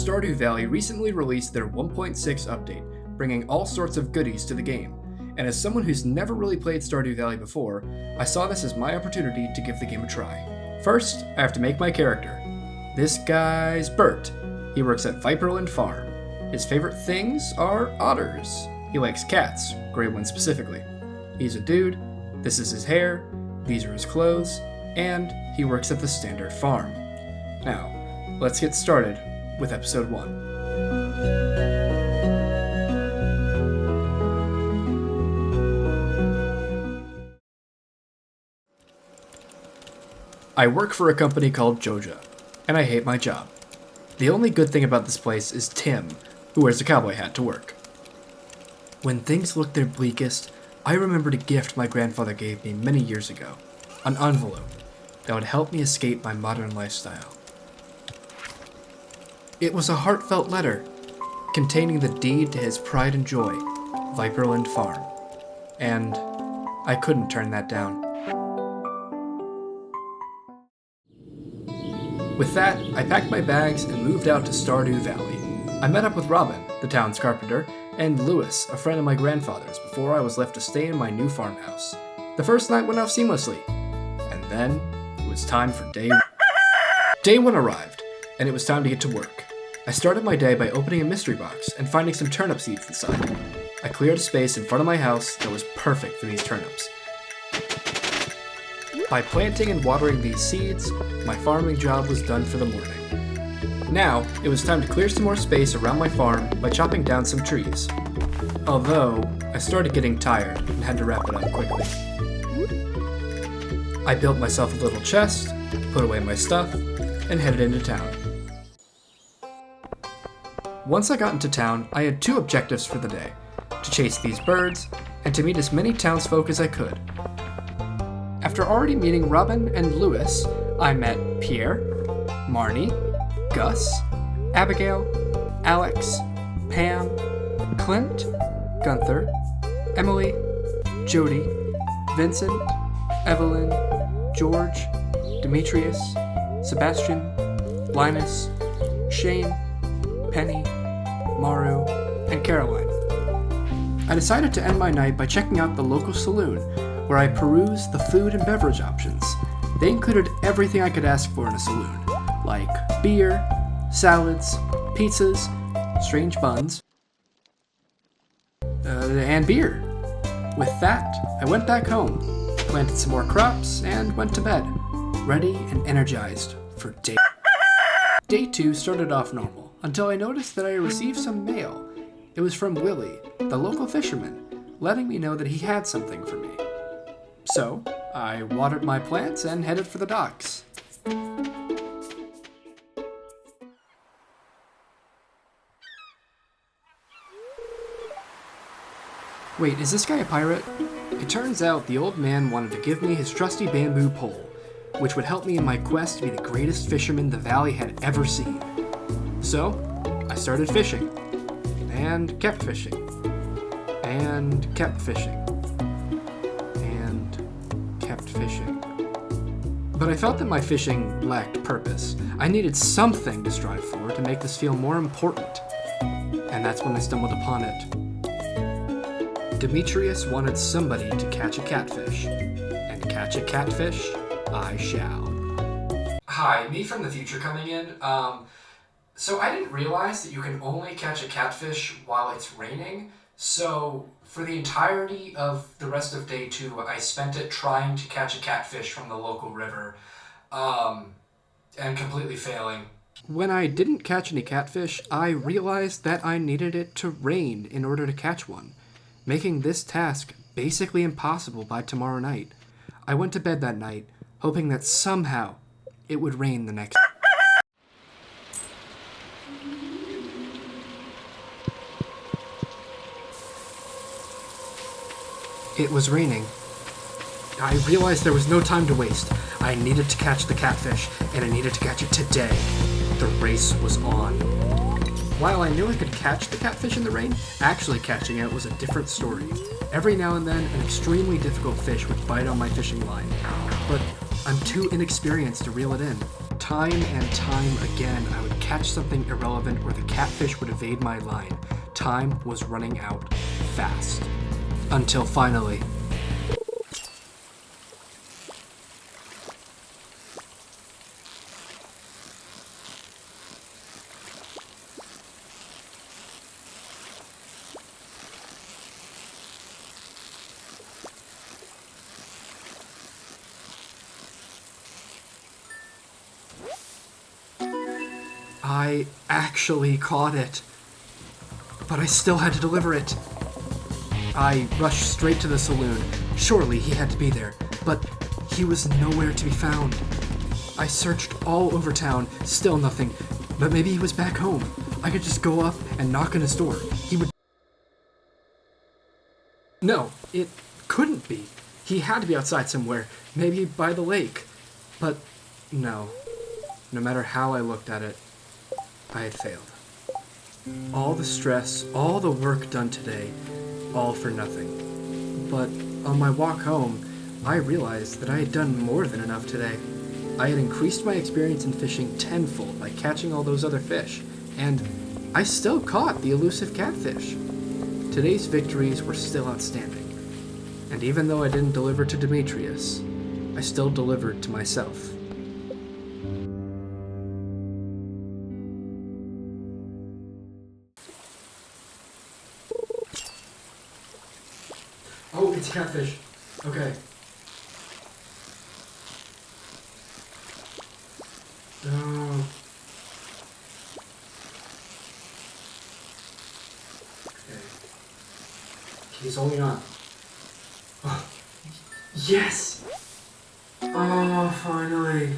Stardew Valley recently released their 1.6 update, bringing all sorts of goodies to the game. And as someone who's never really played Stardew Valley before, I saw this as my opportunity to give the game a try. First, I have to make my character. This guy's Bert. He works at Vipurland Farm. His favorite things are otters. He likes cats, gray ones specifically. He's a dude, this is his hair, these are his clothes, and he works at the standard farm. Now, let's get started with episode 1. I work for a company called Joja, and I hate my job. The only good thing about this place is Tim, who wears a cowboy hat to work. When things look their bleakest, I remembered a gift my grandfather gave me many years ago, an envelope that would help me escape my modern lifestyle. It was a heartfelt letter, containing the deed to his pride and joy, Vipurland Farm, and I couldn't turn that down. With that, I packed my bags and moved out to Stardew Valley. I met up with Robin, the town's carpenter, and Lewis, a friend of my grandfather's, before I was left to stay in my new farmhouse. The first night went off seamlessly, and then it was time for day 1. Day 1 arrived, and it was time to get to work. I started my day by opening a mystery box and finding some turnip seeds inside. I cleared a space in front of my house that was perfect for these turnips. By planting and watering these seeds, my farming job was done for the morning. Now, it was time to clear some more space around my farm by chopping down some trees. Although, I started getting tired and had to wrap it up quickly. I built myself a little chest, put away my stuff, and headed into town. Once I got into town, I had 2 objectives for the day: to chase these birds, and to meet as many townsfolk as I could. After already meeting Robin and Lewis, I met Pierre, Marnie, Gus, Abigail, Alex, Pam, Clint, Gunther, Emily, Jody, Vincent, Evelyn, George, Demetrius, Sebastian, Linus, Shane, Penny, Maru, and Caroline. I decided to end my night by checking out the local saloon, where I perused the food and beverage options. They included everything I could ask for in a saloon, like beer, salads, pizzas, strange buns, and beer. With that, I went back home, planted some more crops, and went to bed, ready and energized for day. Day 2 started off normal, until I noticed that I received some mail. It was from Willie, the local fisherman, letting me know that he had something for me. So, I watered my plants and headed for the docks. Wait, is this guy a pirate? It turns out the old man wanted to give me his trusty bamboo pole, which would help me in my quest to be the greatest fisherman the valley had ever seen. So, I started fishing, and kept fishing, and kept fishing. Fishing. But I felt that my fishing lacked purpose. I needed something to strive for to make this feel more important. And that's when I stumbled upon it. Demetrius wanted somebody to catch a catfish. And catch a catfish, I shall. Hi, me from the future coming in. So I didn't realize that you can only catch a catfish while it's raining. So, for the entirety of the rest of day 2, I spent it trying to catch a catfish from the local river, and completely failing. When I didn't catch any catfish, I realized that I needed it to rain in order to catch one, making this task basically impossible by tomorrow night. I went to bed that night, hoping that somehow it would rain the next day. It was raining. I realized there was no time to waste. I needed to catch the catfish, and I needed to catch it today. The race was on. While I knew I could catch the catfish in the rain, actually catching it was a different story. Every now and then, an extremely difficult fish would bite on my fishing line, but I'm too inexperienced to reel it in. Time and time again, I would catch something irrelevant or the catfish would evade my line. Time was running out fast. Until finally... I actually caught it, but I still had to deliver it. I rushed straight to the saloon. Surely he had to be there, but he was nowhere to be found. I searched all over town, still nothing, but maybe he was back home. I could just go up and knock on his door. He would... No, it couldn't be. He had to be outside somewhere, maybe by the lake. But no, no matter how I looked at it, I had failed. All the stress, all the work done today, all for nothing. But on my walk home, I realized that I had done more than enough today. I had increased my experience in fishing tenfold by catching all those other fish, and I still caught the elusive catfish. Today's victories were still outstanding, and even though I didn't deliver to Demetrius, I still delivered to myself. Oh, it's catfish. Okay. Oh. Okay. He's holding on. Oh. Yes! Oh, finally.